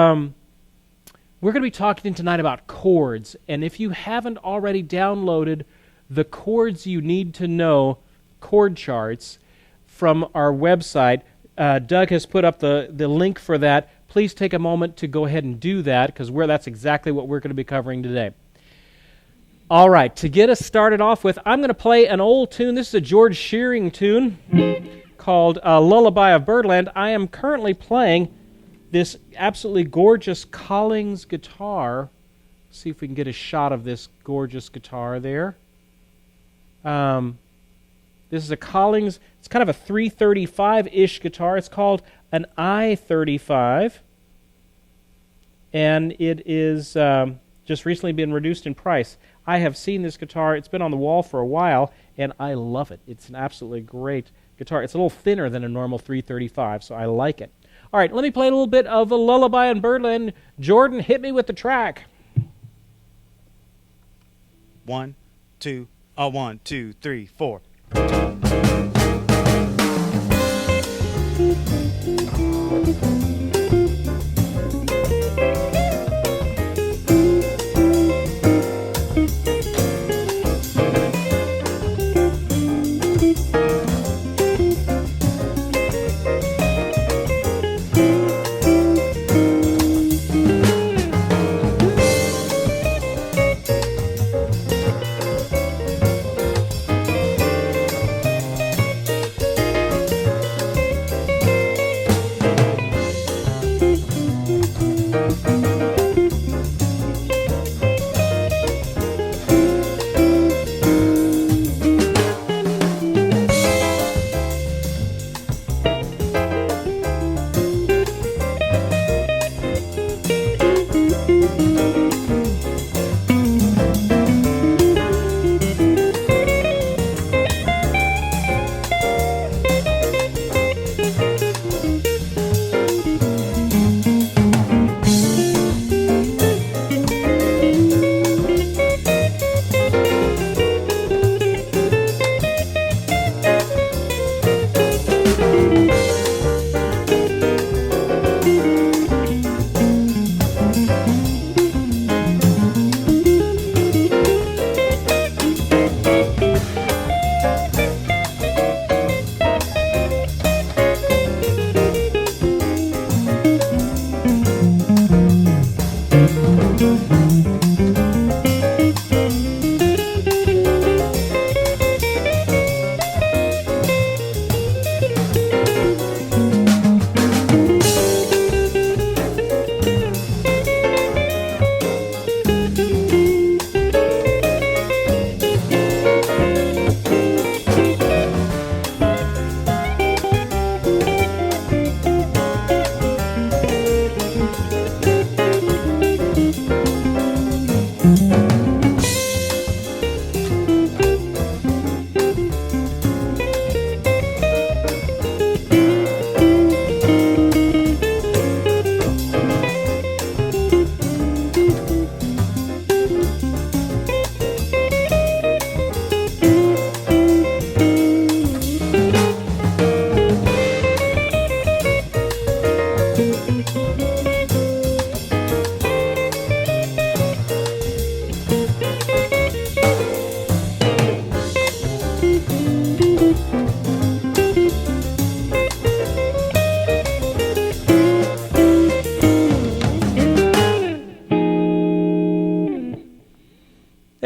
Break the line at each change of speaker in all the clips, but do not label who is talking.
We're going to be talking tonight about chords, and if you haven't already downloaded the Chords You Need to Know chord charts from our website, Doug has put up the link for that. Please take a moment to go ahead and do that, because that's exactly what we're going to be covering today. All right, to get us started off with, I'm going to play an old tune. This is a George Shearing tune called Lullaby of Birdland. I am currently playing this absolutely gorgeous Collings guitar. See if we can get a shot of this gorgeous guitar there. This is a Collings, it's kind of a 335-ish guitar. It's called an I-35. And it is just recently been reduced in price. I have seen this guitar. It's been on the wall for a while, and I love it. It's an absolutely great guitar. It's a little thinner than a normal 335, so I like it. All right, let me play a little bit of a Lullaby in Birdland. Jordan, hit me with the track.
1, 2, 1, 2, 3, 4.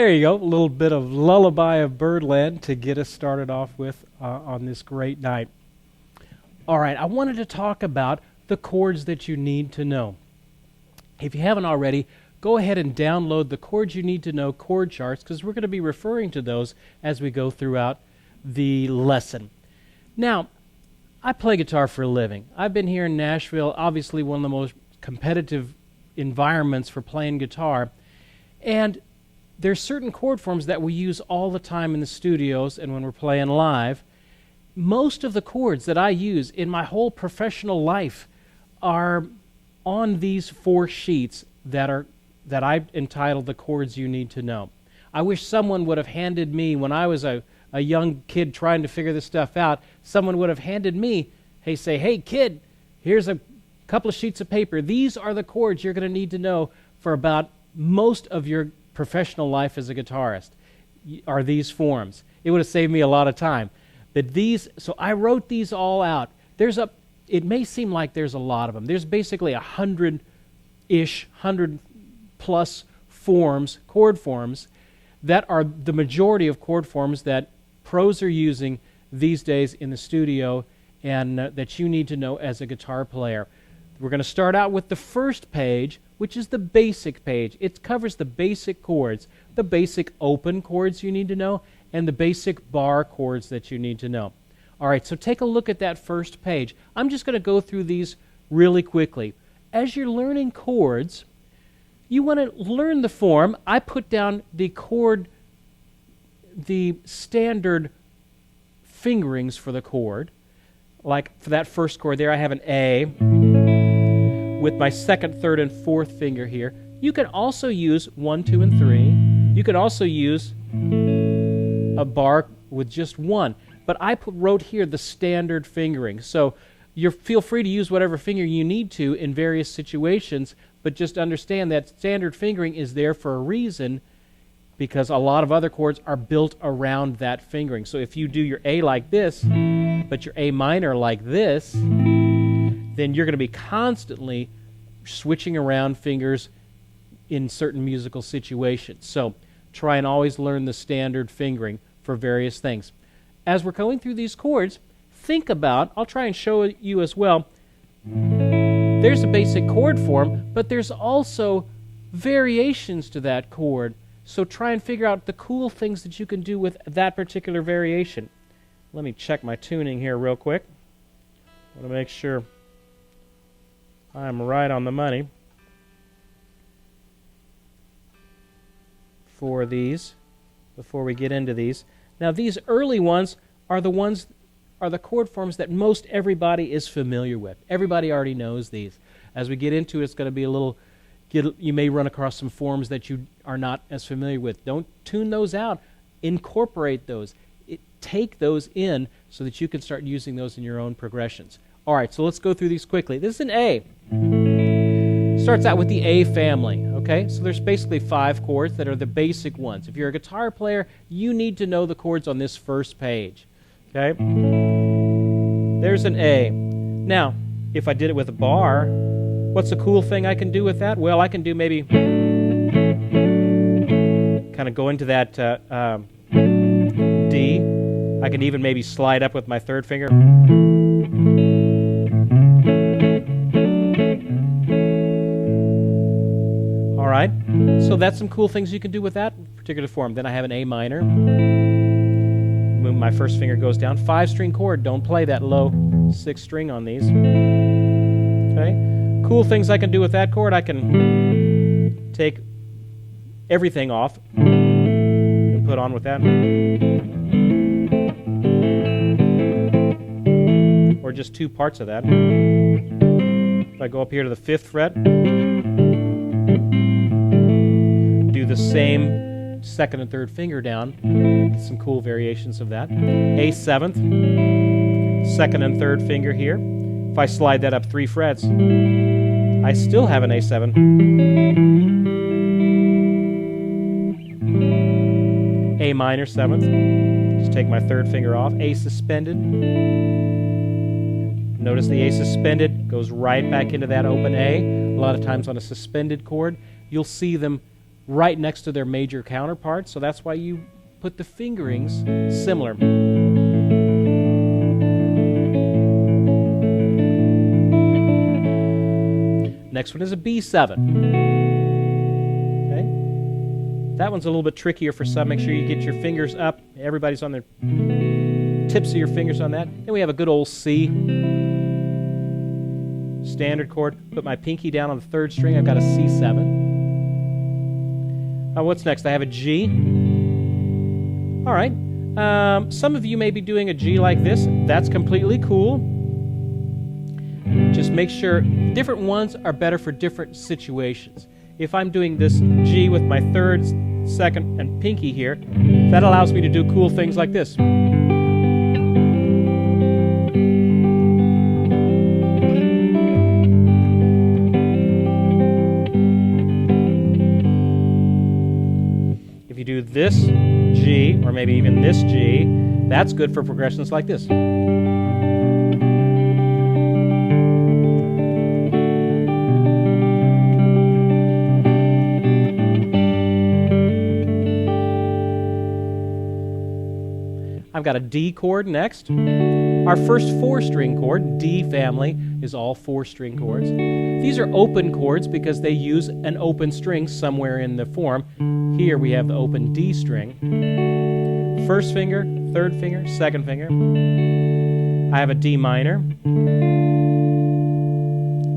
There you go, a little bit of Lullaby of Birdland to get us started off with on this great night. All right, I wanted to talk about the chords that you need to know. If you haven't already, go ahead and download the Chords You Need to Know chord charts, because we're going to be referring to those as we go throughout the lesson. Now, I play guitar for a living. I've been here in Nashville, obviously one of the most competitive environments for playing guitar, and there's certain chord forms that we use all the time in the studios and when we're playing live. Most of the chords that I use in my whole professional life are on these 4 sheets that I've entitled The Chords You Need to Know. I wish someone would have handed me, when I was a young kid trying to figure this stuff out, someone would have handed me, hey kid, here's a couple of sheets of paper. These are the chords you're going to need to know for about most of your professional life as a guitarist, are these forms. It would have saved me a lot of time. But these, so I wrote these all out. It may seem like there's a lot of them. There's basically 100-ish, 100+ forms, chord forms, that are the majority of chord forms that pros are using these days in the studio and that you need to know as a guitar player. We're going to start out with the first page, which is the basic page. It covers the basic chords, the basic open chords you need to know, and the basic bar chords that you need to know. All right, so take a look at that first page. I'm just going to go through these really quickly. As you're learning chords, you want to learn the form. I put down the chord, the standard fingerings for the chord. Like for that first chord there, I have an A with my second, third, and fourth finger here. You can also use 1, 2, and 3. You can also use a bar with just one. But I wrote here the standard fingering. So you feel free to use whatever finger you need to in various situations, but just understand that standard fingering is there for a reason, because a lot of other chords are built around that fingering. So if you do your A like this, but your A minor like this, then you're going to be constantly switching around fingers in certain musical situations. So try and always learn the standard fingering for various things. As we're going through these chords, think about, I'll try and show you as well, there's a basic chord form, but there's also variations to that chord. So try and figure out the cool things that you can do with that particular variation. Let me check my tuning here real quick. I want to make sure I'm right on the money for these before we get into these. Now these early ones are the chord forms that most everybody is familiar with. Everybody already knows these. As we get into it, it's going to be a little, you may run across some forms that you are not as familiar with. Don't tune those out. Incorporate those. Take those in so that you can start using those in your own progressions. All right, so let's go through these quickly. This is an A. Starts out with the A family, okay? So there's basically 5 chords that are the basic ones. If you're a guitar player, you need to know the chords on this first page, okay? There's an A. Now, if I did it with a bar, what's a cool thing I can do with that? Well, I can do maybe kind of go into that D. I can even maybe slide up with my third finger. All right, so that's some cool things you can do with that particular form. Then I have an A minor. My first finger goes down. 5-string chord. Don't play that low 6th string on these. Okay. Cool things I can do with that chord. I can take everything off and put on with that. Or just 2 parts of that. If I go up here to the 5th fret, do the same 2nd and 3rd finger down. Some cool variations of that. A 7th, 2nd and 3rd finger here. If I slide that up 3 frets, I still have an A7. A minor 7th. Just take my 3rd finger off. A suspended. Notice the A suspended goes right back into that open A. A lot of times on a suspended chord, you'll see them right next to their major counterparts, so that's why you put the fingerings similar. Next one is a B7. Okay? That one's a little bit trickier for some. Make sure you get your fingers up. Everybody's on their tips of your fingers on that. Then we have a good old C. Standard chord. Put my pinky down on the 3rd string. I've got a C7. What's next? I have a G. All right. Some of you may be doing a G like this. That's completely cool. Just make sure different ones are better for different situations. If I'm doing this G with my 3rd, 2nd, and pinky here, that allows me to do cool things like this. you do this G, or maybe even this G, that's good for progressions like this. I've got a D chord next. Our first 4-string chord, D family, is all 4-string chords. These are open chords because they use an open string somewhere in the form. Here we have the open D string. First finger, third finger, second finger. I have a D minor.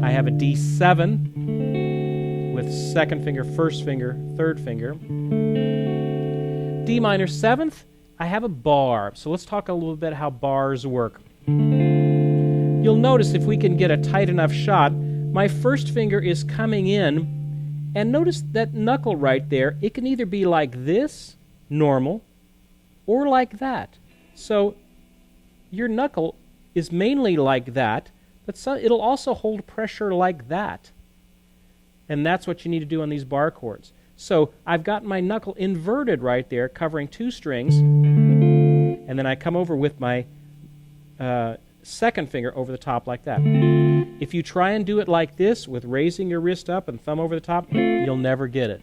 I have a D7 with second finger, first finger, third finger. D minor 7th. I have a bar, so let's talk a little bit how bars work. You'll notice if we can get a tight enough shot, my first finger is coming in, and notice that knuckle right there, it can either be like this, normal, or like that. So your knuckle is mainly like that, but it'll also hold pressure like that. And that's what you need to do on these bar chords. So I've got my knuckle inverted right there, covering 2 strings, and then I come over with my second finger over the top like that. If you try and do it like this, with raising your wrist up and thumb over the top, you'll never get it.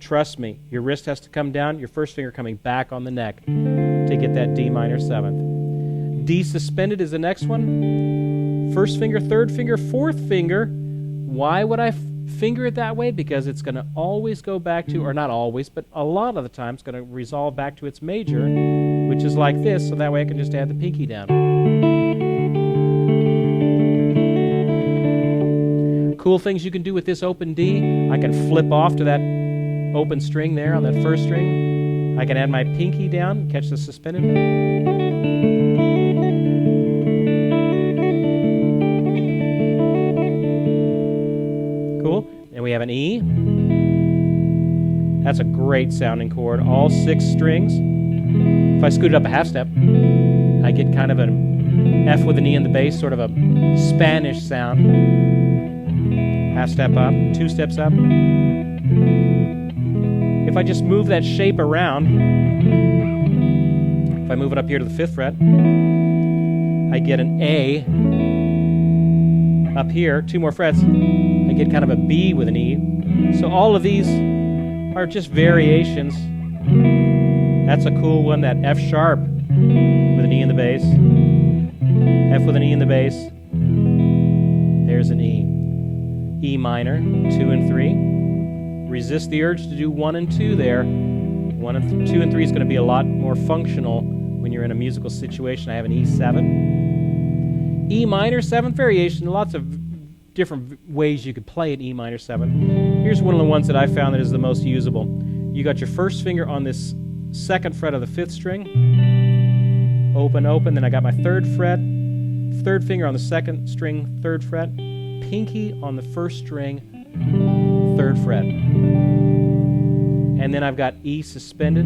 Trust me, your wrist has to come down, your first finger coming back on the neck to get that D minor 7th. D suspended is the next one. First finger, third finger, fourth finger. Why would I finger it that way? Because it's going to always go back to, or not always, but a lot of the time it's going to resolve back to its major, which is like this, so that way I can just add the pinky down. Cool things you can do with this open D. I can flip off to that open string there on that first string. I can add my pinky down, catch the suspended. Cool. And we have an E. That's a great sounding chord. All 6 strings. If I scoot it up a half step, I get kind of an F with an E in the bass, sort of a Spanish sound. Half step up, 2 steps up. If I just move that shape around, if I move it up here to the 5th fret, I get an A. Up here, 2 more frets, I get kind of a B with an E. So all of these are just variations. That's a cool one, that F sharp with an E in the bass. F with an E in the bass. There's an E. E minor, 2 and 3. Resist the urge to do 1 and 2 there. 2 and 3 is going to be a lot more functional when you're in a musical situation. I have an E7. E minor, 7th variation. Lots of different ways you could play an E minor 7. Here's one of the ones that I found that is the most usable. You got your first finger on this 2nd fret of the 5th string. Open, open. Then I got my 3rd fret. 3rd finger on the 2nd string, 3rd fret. Pinky on the 1st string, 3rd fret. And then I've got E suspended.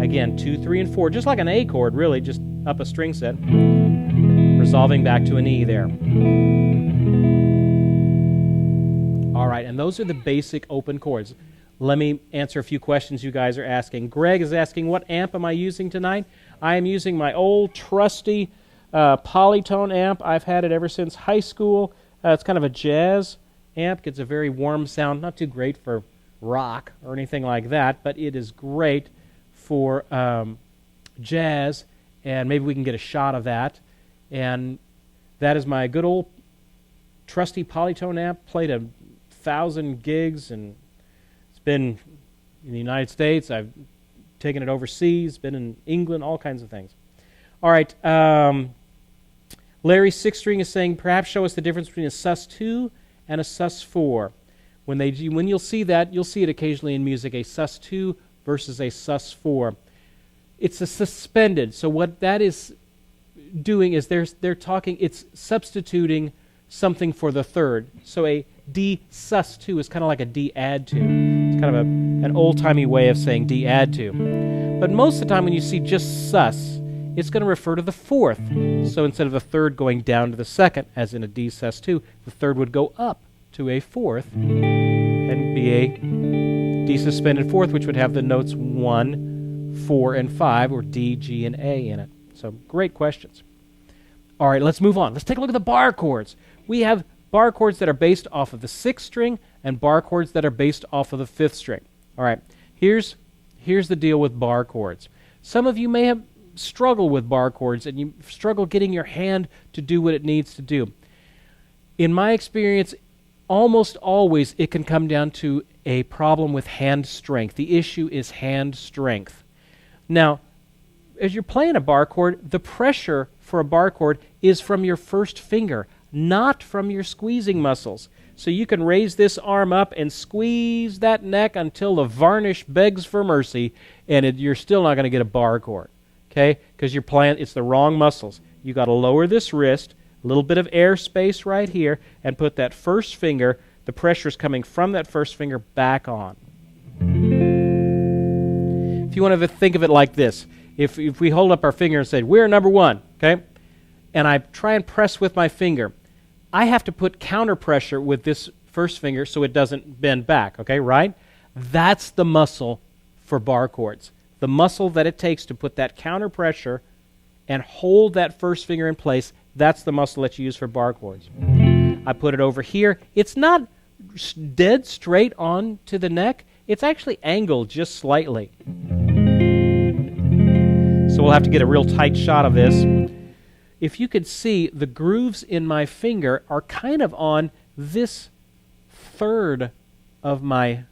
Again, 2, 3, and 4, just like an A chord, really, just up a string set. Resolving back to an E there. All right, and those are the basic open chords. Let me answer a few questions you guys are asking. Greg is asking, what amp am I using tonight? I am using my old trusty Polytone amp. I've had it ever since high school. It's kind of a jazz amp. Gets a very warm sound. Not too great for rock or anything like that, but it is great for jazz, and maybe we can get a shot of that. And that is my good old trusty Polytone amp. Played 1,000 gigs, and it's been in the United States. I've taken it overseas, been in England, all kinds of things. All right. Larry 6th string is saying, perhaps show us the difference between a sus2 and a sus4. When you'll see that, you'll see it occasionally in music, a sus2 versus a sus4. It's a suspended. So what that is doing is it's substituting something for the third. So a D sus2 is kind of like a D add to. It's kind of an old-timey way of saying D add to. But most of the time when you see just sus, it's going to refer to the 4th. So instead of the 3rd going down to the 2nd, as in a D sus2, the 3rd would go up to a 4th and be a D suspended fourth, which would have the notes 1, 4, and 5, or D, G, and A in it. So great questions. All right, let's move on. Let's take a look at the bar chords. We have bar chords that are based off of the 6th string and bar chords that are based off of the 5th string. All right, here's the deal with bar chords. Some of you may have struggled with bar chords and you struggle getting your hand to do what it needs to do. In my experience, almost always it can come down to a problem with hand strength. The issue is hand strength. Now, as you're playing a bar chord, the pressure for a bar chord is from your first finger, not from your squeezing muscles. So you can raise this arm up and squeeze that neck until the varnish begs for mercy, and you're still not going to get a bar chord, okay? Because you're playing, it's the wrong muscles. You got to lower this wrist, a little bit of air space right here, and put that first finger, the pressure's coming from that first finger back on. If you want to think of it like this, if we hold up our finger and say, we're number 1, okay? And I try and press with my finger, I have to put counter pressure with this first finger so it doesn't bend back, okay, right? That's the muscle for bar chords. The muscle that it takes to put that counter pressure and hold that first finger in place, that's the muscle that you use for bar chords. I put it over here. It's not dead straight on to the neck. It's actually angled just slightly. So we'll have to get a real tight shot of this. If you could see, the grooves in my finger are kind of on this third of my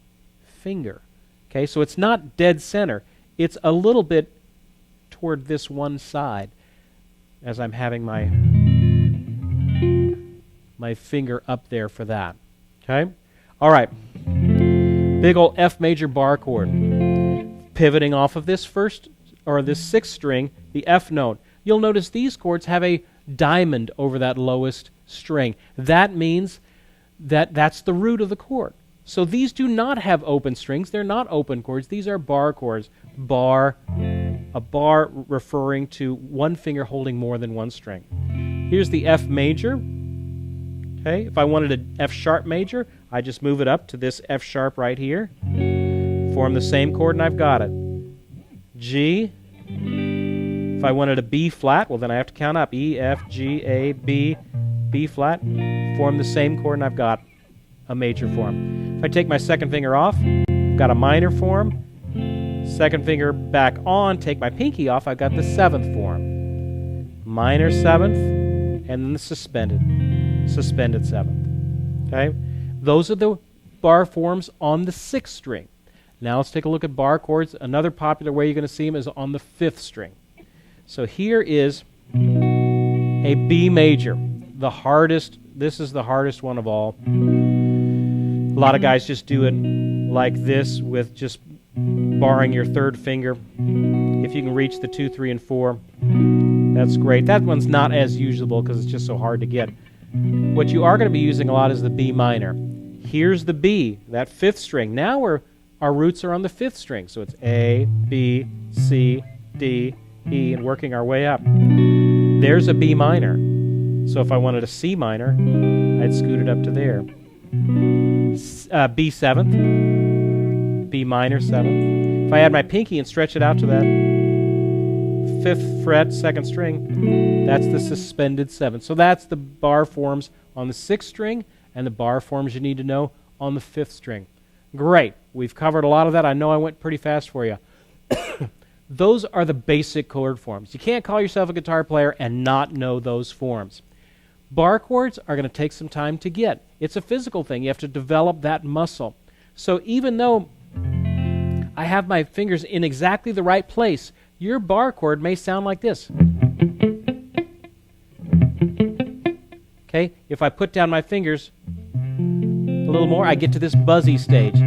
finger. Okay, so it's not dead center. It's a little bit toward this one side as I'm having my finger up there for that. Okay? All right. Big old F major bar chord. Pivoting off of this first, or this 6th string, the F note. You'll notice these chords have a diamond over that lowest string. That means that that's the root of the chord. So these do not have open strings. They're not open chords. These are bar chords. Bar, a bar referring to one finger holding more than one string. Here's the F major. Okay, if I wanted an F sharp major, I just move it up to this F sharp right here. Form the same chord and I've got it. G. If I wanted a B flat, well then I have to count up. E, F, G, A, B, B flat. Form the same chord and I've got a major form. If I take my second finger off, I've got a minor form. Second finger back on, take my pinky off, I've got the 7th form. Minor 7th, and then the suspended 7th. Okay? Those are the bar forms on the 6th string. Now let's take a look at bar chords. Another popular way you're going to see them is on the 5th string. So here is a B major. The hardest, this is the hardest one of all. A lot of guys just do it like this with just barring your third finger. If you can reach the 2, 3, and 4, that's great. That one's not as usable because it's just so hard to get. What you are going to be using a lot is the B minor. Here's the B, that 5th string. Now our roots are on the 5th string. So it's A, B, C, D, E, and working our way up. There's a B minor. So if I wanted a C minor, I'd scoot it up to there. B 7th, B minor 7th. If I add my pinky and stretch it out to that 5th fret, 2nd string, that's the suspended 7th. So that's the bar forms on the 6th string and the bar forms you need to know on the 5th string. Great. We've covered a lot of that. I know I went pretty fast for you. Those are the basic chord forms. You can't call yourself a guitar player and not know those forms. Bar chords are going to take some time to get. It's a physical thing. You have to develop that muscle. So even though I have my fingers in exactly the right place, your bar chord may sound like this. Okay? If I put down my fingers a little more, I get to this buzzy stage.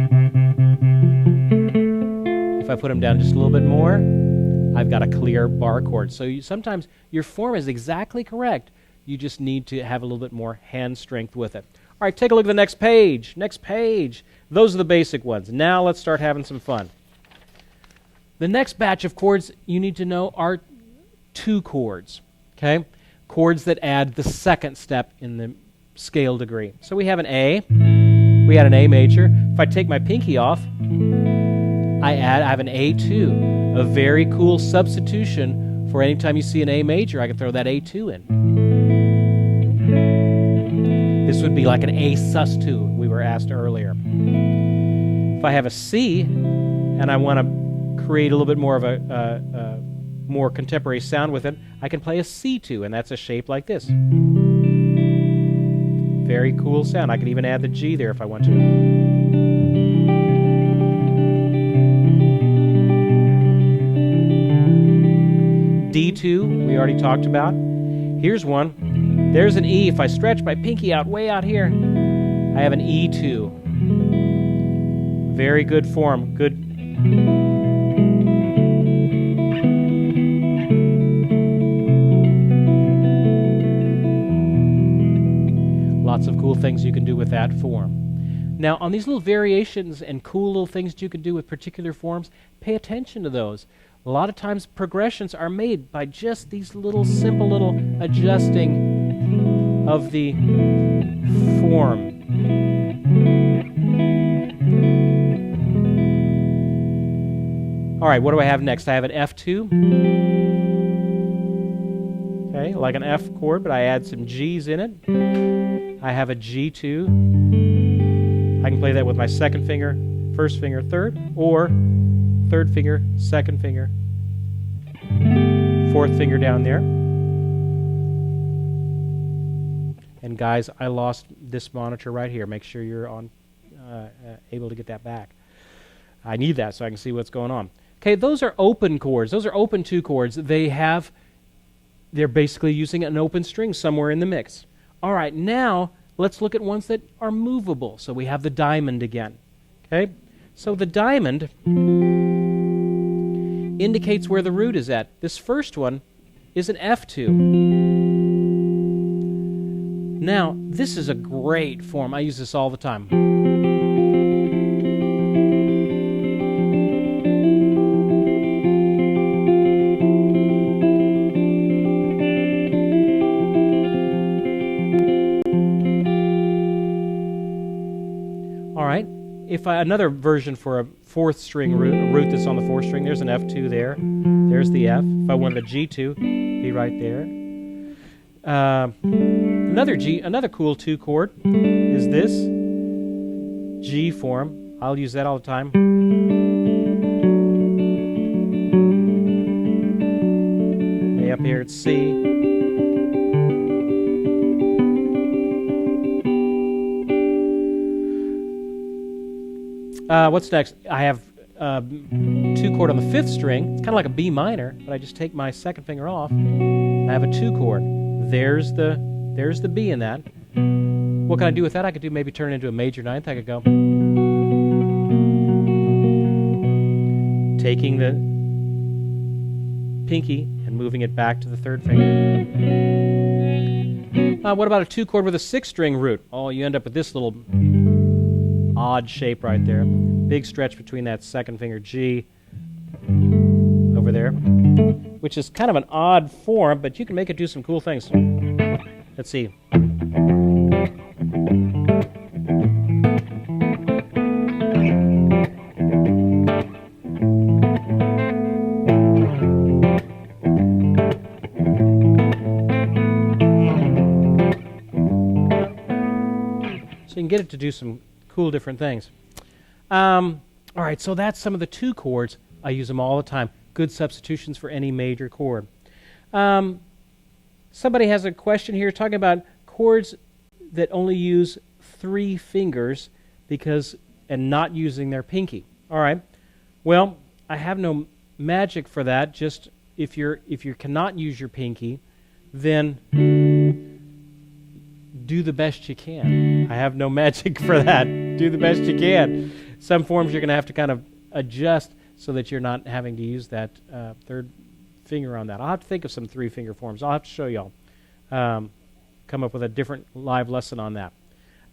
If I put them down just a little bit more, I've got a clear bar chord. So sometimes your form is exactly correct. You just need to have a little bit more hand strength with it. All right, take a look at the next page. Next page. Those are the basic ones. Now let's start having some fun. The next batch of chords you need to know are 2 chords. Okay? Chords that add the 2nd step in the scale degree. So we have an A. We had an A major. If I take my pinky off, I have an A2, a very cool substitution for anytime you see an A major, I can throw that A2 in. This would be like an A sus2, we were asked earlier. If I have a C and I want to create a little bit more of a more contemporary sound with it, I can play a C2, and that's a shape like this. Very cool sound. I can even add the G there if I want to. D2, we already talked about. Here's one. There's an E. If I stretch my pinky out way out here, I have an E2. Very good form. Good. Lots of cool things you can do with that form. Now, on these little variations and cool little things you can do with particular forms, pay attention to those. A lot of times progressions are made by just these little simple little adjusting of the form. All right, what do I have next? I have an F2. Okay, like an F chord, but I add some G's in it. I have a G2. I can play that with my second finger, first finger, third, or third finger, second finger, fourth finger down there. And guys, I lost this monitor right here. Make sure you're on able to get that back. I need that so I can see what's going on. Okay, those are open chords. Those are open 2 chords. They're basically using an open string somewhere in the mix. All right, now let's look at ones that are movable. So we have the diamond again. Okay, so the diamond indicates where the root is at. This first one is an F2. Now, this is a great form. I use this all the time. If another version for a 4th string root, a root that's on the 4th string, there's an F2 there. There's the F. If I wanted a G2, be right there. Another cool 2 chord is this G form. I'll use that all the time. Way up here it's C. What's next? I have 2 chord on the 5th string. It's kind of like a B minor, but I just take my second finger off. I have a 2 chord. There's the B in that. What can I do with that? I could maybe turn it into a major 9th. I could go taking the pinky and moving it back to the 3rd finger. What about a 2 chord with a 6th string root? Oh, you end up with this little odd shape right there. Big stretch between that second finger G over there, which is kind of an odd form, but you can make it do some cool things. Let's see. So you can get it to do some cool different things. All right, so that's some of the 2 chords. I use them all the time. Good substitutions for any major chord. Somebody has a question here talking about chords that only use 3 fingers and not using their pinky. All right. Well, I have no magic for that. Just if you cannot use your pinky, then do the best you can. I have no magic for that. Do the best you can. Some forms you're going to have to kind of adjust so that you're not having to use that 3rd finger on that. I'll have to think of some 3-finger forms. I'll have to show y'all. Come up with a different live lesson on that.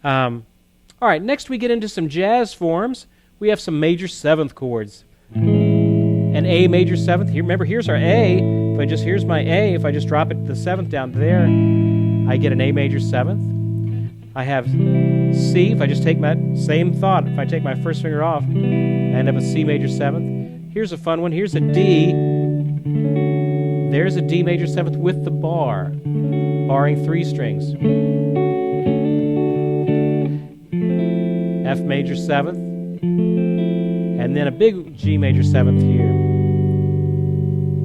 All right, next we get into some jazz forms. We have some major 7th chords. An A major 7th. Here, remember, here's our A. Here's my A. If I just drop it the 7th down there, I get an A major 7th. I have C. If I just take my same thought, if I take my first finger off, I end up with C major 7th. Here's a fun one. Here's a D. There's a D major 7th with the bar, barring 3 strings. F major 7th, and then a big G major 7th here.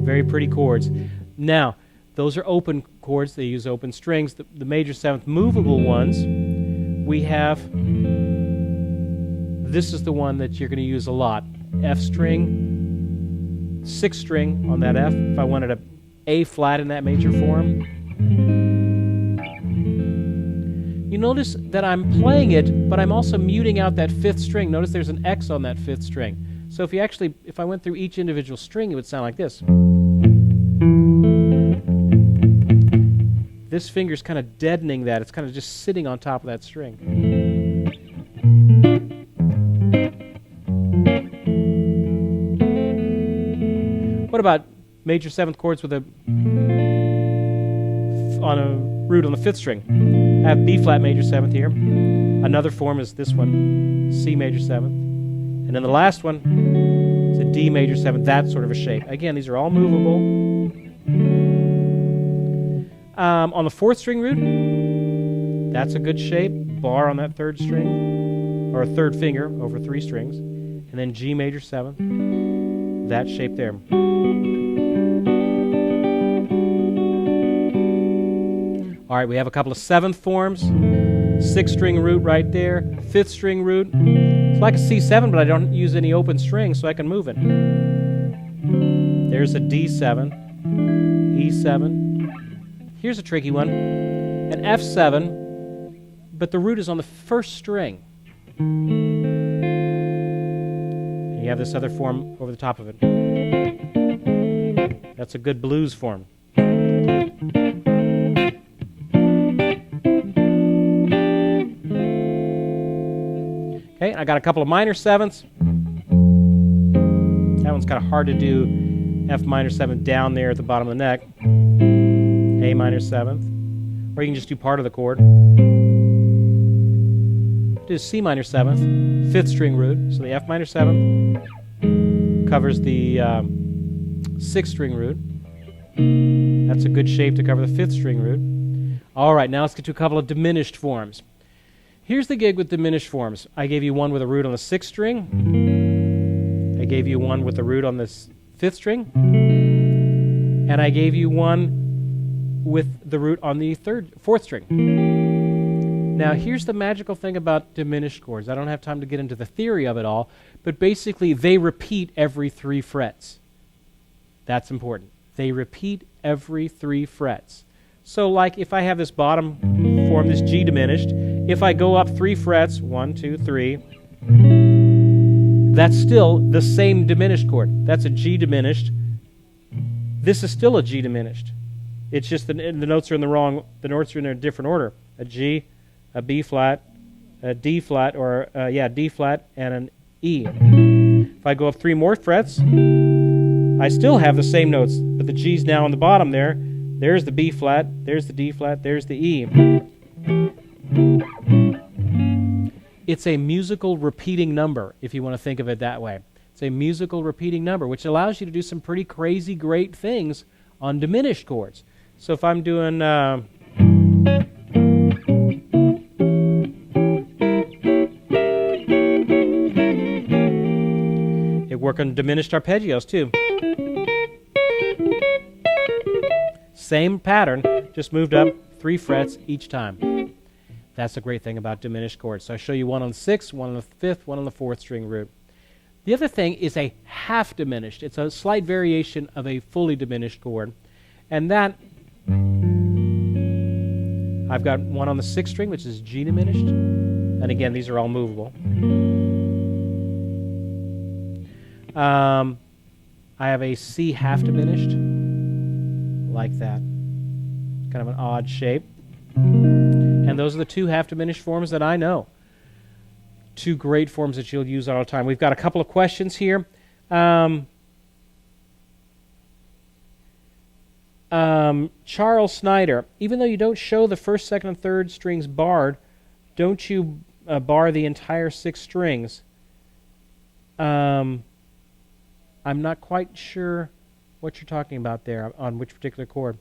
Very pretty chords. Now, those are open chords. They use open strings. The major 7th movable ones, we have, this is the one that you're going to use a lot. F string, 6th string on that F. If I wanted a A flat in that major form. You notice that I'm playing it, but I'm also muting out that 5th string. Notice there's an X on that 5th string. So if I went through each individual string, it would sound like this. This finger's kind of deadening that. It's kind of just sitting on top of that string. What about major 7th chords with on a root on the 5th string? I have B flat major 7th here. Another form is this one, C major 7th. And then the last one is a D major 7th, that sort of a shape. Again, these are all movable. On the 4th string root, that's a good shape. Bar on that 3rd string, or a 3rd finger over 3 strings. And then G major 7th, that shape there. All right, we have a couple of 7th forms. 6th string root right there. 5th string root. It's like a C7, but I don't use any open strings, so I can move it. There's a D7, E7. Here's a tricky one, an F7, but the root is on the 1st string. And you have this other form over the top of it. That's a good blues form. Okay, I got a couple of minor 7ths. That one's kind of hard to do. F minor 7th down there at the bottom of the neck. A minor 7th, or you can just do part of the chord. Do C minor 7th, 5th string root, so the F minor 7th covers the 6th string root. That's a good shape to cover the 5th string root. All right, now let's get to a couple of diminished forms. Here's the gig with diminished forms. I gave you one with a root on the 6th string. I gave you one with a root on the 5th string. And I gave you one with the root on the 4th string. Now here's the magical thing about diminished chords. I don't have time to get into the theory of it all, but basically they repeat every 3 frets. That's important. They repeat every 3 frets. So like if I have this bottom form, this G diminished, if I go up 3 frets, 1, 2, 3, that's still the same diminished chord. That's a G diminished. This is still a G diminished. It's just the notes are in the notes are in a different order. A G, a B flat, a D flat, or D flat, and an E. If I go up 3 more frets, I still have the same notes, but the G's now on the bottom there. There's the B flat, there's the D flat, there's the E. It's a musical repeating number, if you want to think of it that way. It's a musical repeating number, which allows you to do some pretty crazy great things on diminished chords. So if I'm doing it work on diminished arpeggios too. Same pattern, just moved up 3 frets each time. That's the great thing about diminished chords. So I show you one on the 6th, one on the 5th, one on the 4th string root. The other thing is a half diminished. It's a slight variation of a fully diminished chord. And that, I've got one on the 6th string, which is G diminished. And again, these are all movable. I have a C half diminished, like that. Kind of an odd shape. And those are the 2 half diminished forms that I know. 2 great forms that you'll use all the time. We've got a couple of questions here. Charles Snyder, even though you don't show the 1st, 2nd, and 3rd strings barred, don't you bar the entire 6 strings? I'm not quite sure what you're talking about there on which particular chord.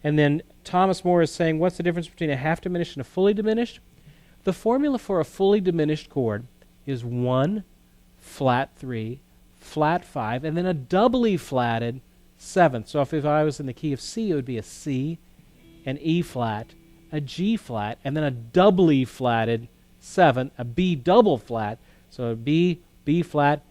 And then Thomas Moore is saying, what's the difference between a half diminished and a fully diminished? The formula for a fully diminished chord is 1, flat 3, flat 5, and then a doubly flatted 7th. So if I was in the key of C, it would be a C, an E flat, a G flat, and then a doubly flatted 7th, a B double flat. So a B, B flat,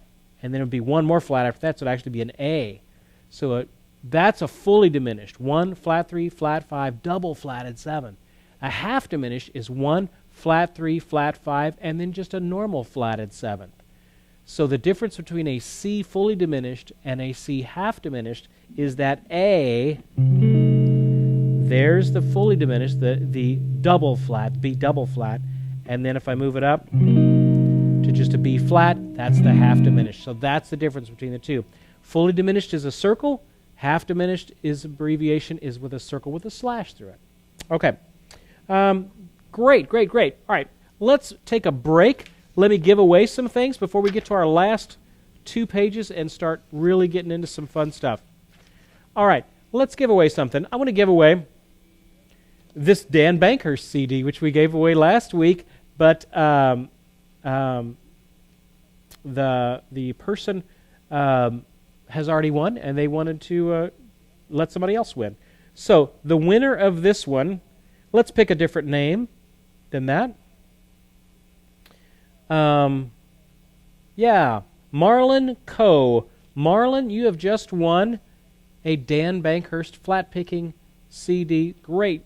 and then it would be one more flat after that, so it would actually be an A. So that's a fully diminished. 1, flat 3, flat 5, double flatted 7th. A half diminished is 1, flat 3, flat 5, and then just a normal flatted 7th. So the difference between a C fully diminished and a C half diminished is that A, there's the fully diminished, the double flat, B double flat, and then if I move it up to just a B flat, that's the half diminished. So that's the difference between the two. Fully diminished is a circle, half diminished is abbreviation is with a circle with a slash through it. Okay. Great. All right, let's take a break. Let me give away some things before we get to our last 2 pages and start really getting into some fun stuff. All right, let's give away something. I want to give away this Dan Bankhurst CD, which we gave away last week, but the person has already won, and they wanted to let somebody else win. So the winner of this one, let's pick a different name than that. Yeah, Marlon Coe. Marlon, you have just won a Dan Bankhurst flat-picking CD. Great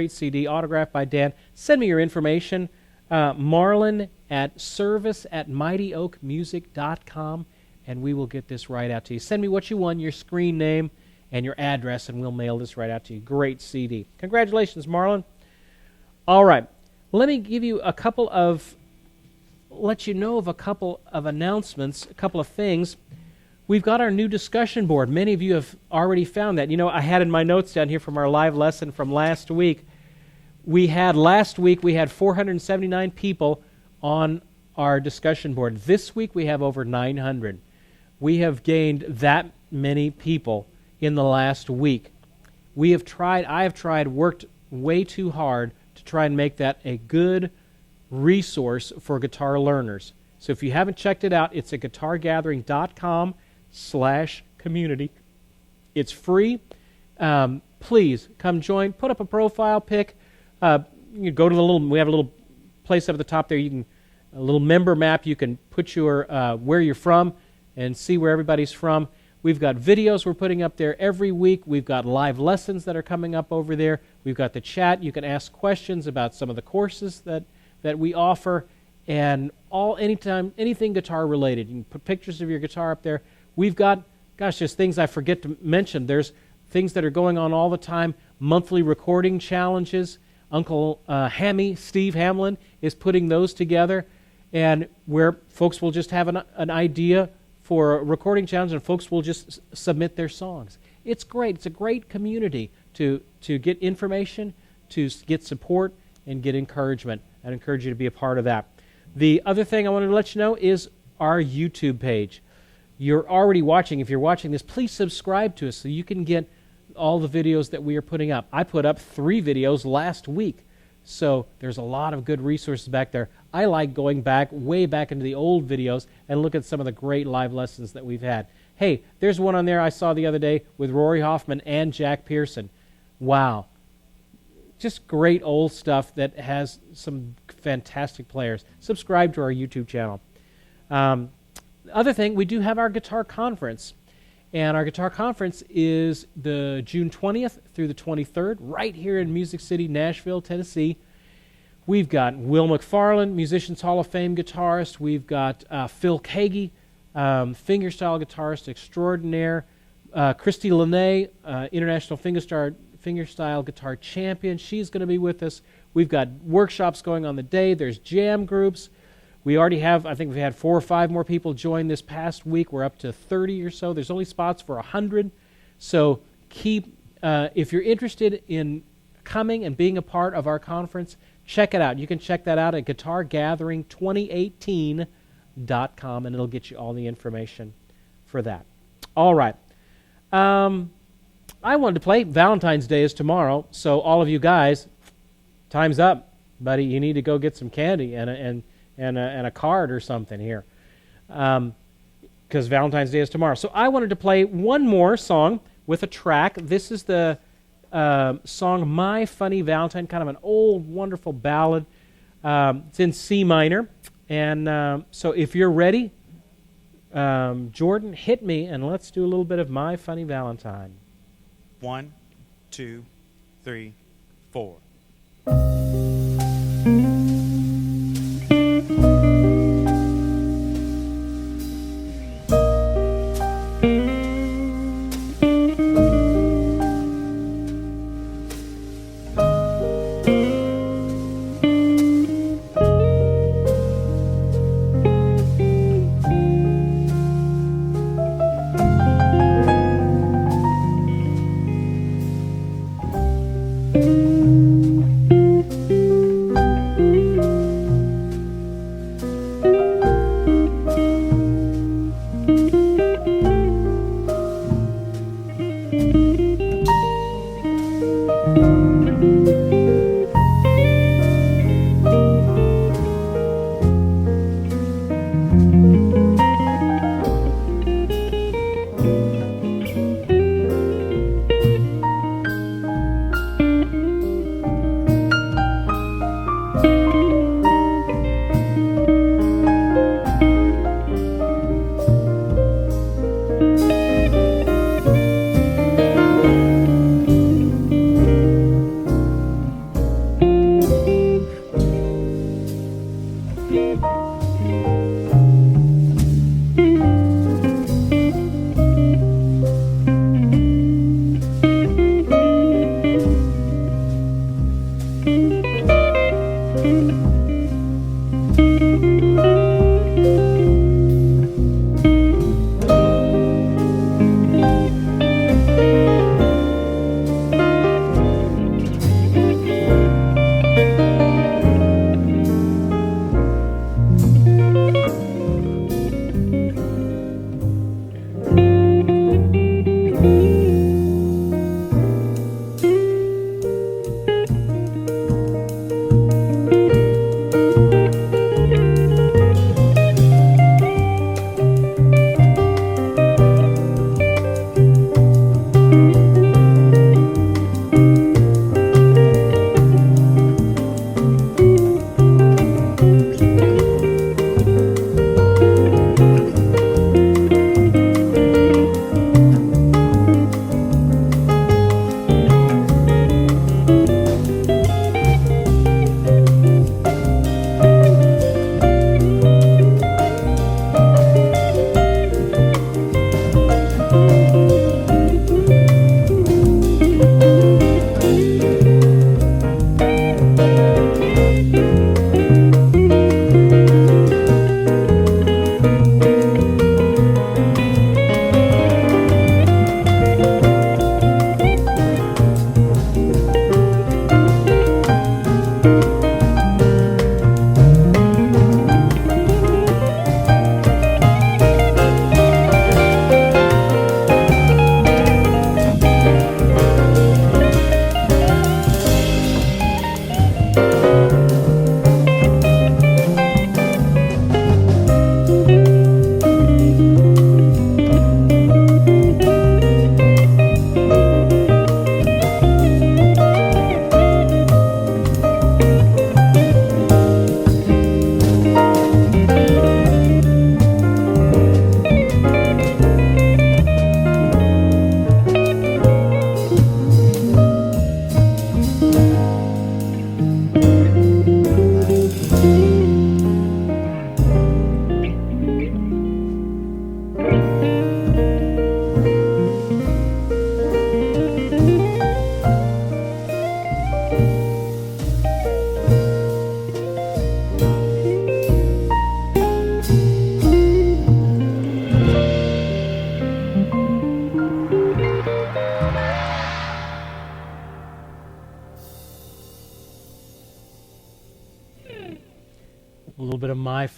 CD, autographed by Dan. Send me your information, Marlon at service@mightyoakmusic.com, and we will get this right out to you. Send me what you won, your screen name, and your address, and we'll mail this right out to you. Great CD. Congratulations, Marlon. All right. Let me give you let you know of a couple of announcements, a couple of things. We've got our new discussion board. Many of you have already found that. You know, I had in my notes down here from our live lesson from last week, last week we had 479 people on our discussion board. This week we have over 900. We have gained that many people in the last week. I have tried, worked way too hard to try and make that a good resource for guitar learners. So if you haven't checked it out, it's at guitargathering.com/community. It's free. Please come join. Put up a profile pic. You go to we have a little place up at the top there. A little member map. You can put your where you're from and see where everybody's from. We've got videos we're putting up there every week. We've got live lessons that are coming up over there. We've got the chat. You can ask questions about some of the courses that we offer, and anything guitar related. You can put pictures of your guitar up there. We've got, just things I forget to mention. There's things that are going on all the time, monthly recording challenges. Uncle Steve Hamlin, is putting those together, and where folks will just have an idea for a recording challenge, and folks will just submit their songs. It's great. It's a great community to get information, to get support, and get encouragement. I'd encourage you to be a part of that. The other thing I wanted to let you know is our YouTube page. You're already watching. If you're watching this, please subscribe to us so you can get all the videos that we are putting up. I put up 3 videos last week, so there's a lot of good resources back there. I like going way back into the old videos and look at some of the great live lessons that we've had. Hey, there's one on there I saw the other day with Rory Hoffman and Jack Pearson. Wow. Just great old stuff that has some fantastic players. Subscribe to our YouTube channel. Other thing, we do have our guitar conference. And our guitar conference is the June 20th through the 23rd, right here in Music City, Nashville, Tennessee. We've got Will McFarland, Musicians Hall of Fame guitarist. We've got Phil Kagi, fingerstyle guitarist extraordinaire. Christy Lene, international fingerstyle guitar champion. She's going to be with us. We've got workshops going on the day. There's jam groups. We already have, I think we've had 4 or 5 more people join this past week. We're up to 30 or so. There's only spots for 100. So if you're interested in coming and being a part of our conference, check it out. You can check that out at guitargathering2018.com, and it'll get you all the information for that. All right. I wanted to play. Valentine's Day is tomorrow, so all of you guys, time's up, buddy. You need to go get some candy and a card or something here, because Valentine's Day is tomorrow. So I wanted to play one more song with a track. This is the song "My Funny Valentine," kind of an old, wonderful ballad. It's in C minor, and so if you're ready, Jordan, hit me, and let's do a little bit of "My Funny Valentine."
1, 2, 3, 4.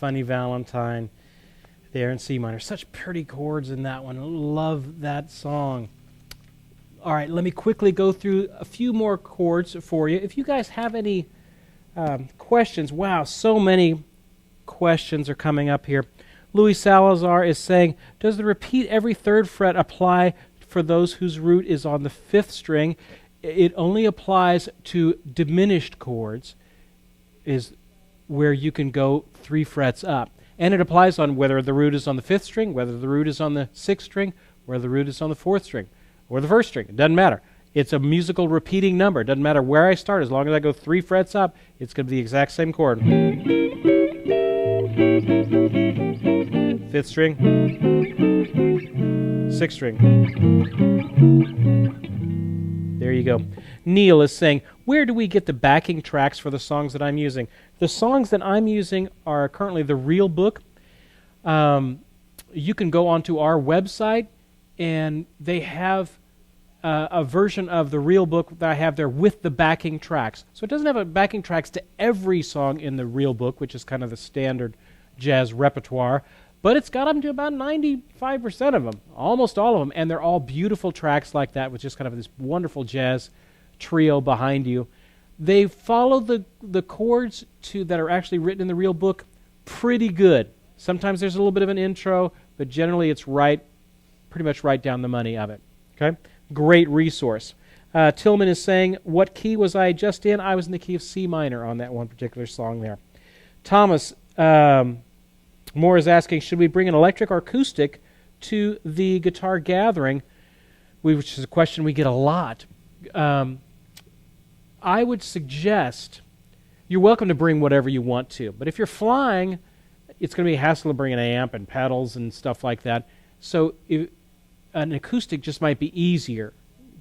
Funny Valentine there in C minor. Such pretty chords in that one. Love that song. All right, let me quickly go through a few more chords for you. If you guys have any questions, wow, so many questions are coming up here. Louis Salazar is saying, does the repeat every third fret apply for those whose root is on the fifth string? It only applies to diminished chords, is where you can go 3 frets up. And it applies on whether the root is on the fifth string, whether the root is on the sixth string, whether the root is on the fourth string, or the first string. It doesn't matter. It's a musical repeating number. It doesn't matter where I start. As long as I go 3 frets up, it's going to be the exact same chord. Fifth string, sixth string. There you go. Neil is saying, where do we get the backing tracks for the songs that I'm using? The songs that I'm using are currently the real book. You can go onto our website, and they have a version of the real book that I have there with the backing tracks. So it doesn't have a backing tracks to every song in the real book, which is kind of the standard jazz repertoire, but it's got them to about 95% of them, almost all of them, and they're all beautiful tracks like that with just kind of this wonderful jazz trio behind you. They follow the chords that are actually written in the real book pretty good. Sometimes there's a little bit of an intro, but generally it's pretty much right down the money of it. Okay, great resource. Tillman is saying, what key was I just in? I was in the key of C minor on that one particular song there. Thomas Moore is asking, should we bring an electric or acoustic to the guitar gathering? Which is a question we get a lot. I would suggest, you're welcome to bring whatever you want to, but if you're flying, it's going to be a hassle to bring an amp and pedals and stuff like that. So an acoustic just might be easier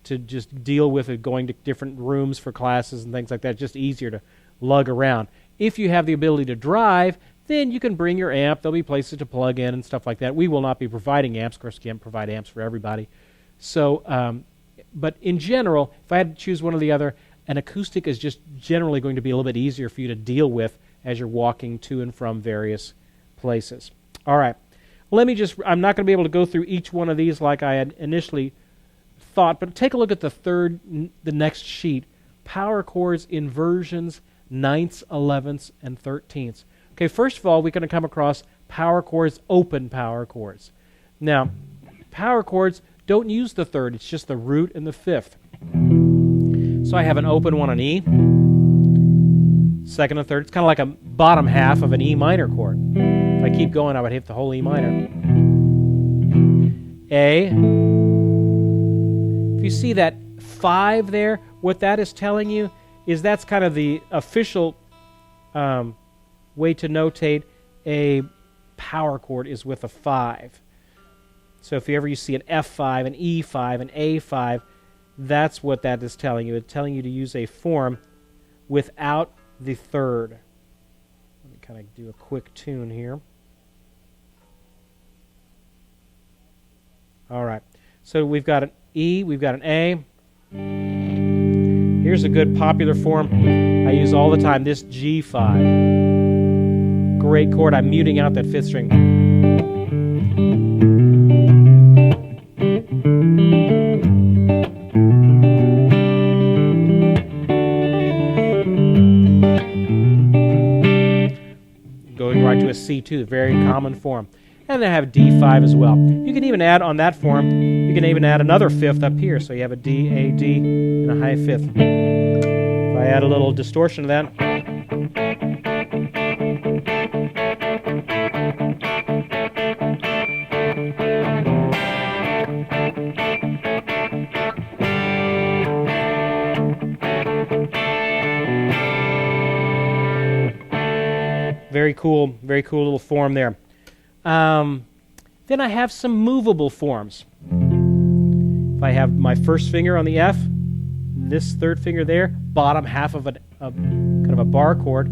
to just deal with it, going to different rooms for classes and things like that. Just easier to lug around. If you have the ability to drive, then you can bring your amp. There'll be places to plug in and stuff like that. We will not be providing amps. Of course, you can't provide amps for everybody. So, but in general, if I had to choose one or the other, an acoustic is just generally going to be a little bit easier for you to deal with as you're walking to and from various places. All right. I'm not going to be able to go through each one of these like I had initially thought, but take a look at the next sheet. Power chords, inversions, ninths, 11ths, and 13ths. Okay, first of all, we're going to come across power chords, open power chords. Now, power chords don't use the third. It's just the root and the fifth. So I have an open one on E, second and third. It's kind of like a bottom half of an E minor chord. If I keep going, I would hit the whole E minor. A. If you see that 5 there, what that is telling you is that's kind of the official way to notate a power chord is with a 5. So if you see an F5, an E5, an A5, that's what that is telling you. It's telling you to use a form without the third. Let me kind of do a quick tune here. All right. So we've got an E, we've got an A. Here's a good popular form I use all the time, this G5. Great chord. I'm muting out that fifth string. Going right to a C2, very common form. And then I have D5 as well. You can even add on that form, you can even add another fifth up here. So you have a D, A, D, and a high fifth. If I add a little distortion to that. Very cool little form there. Then I have some movable forms. If I have my first finger on the F, this third finger there, bottom half of kind of a bar chord,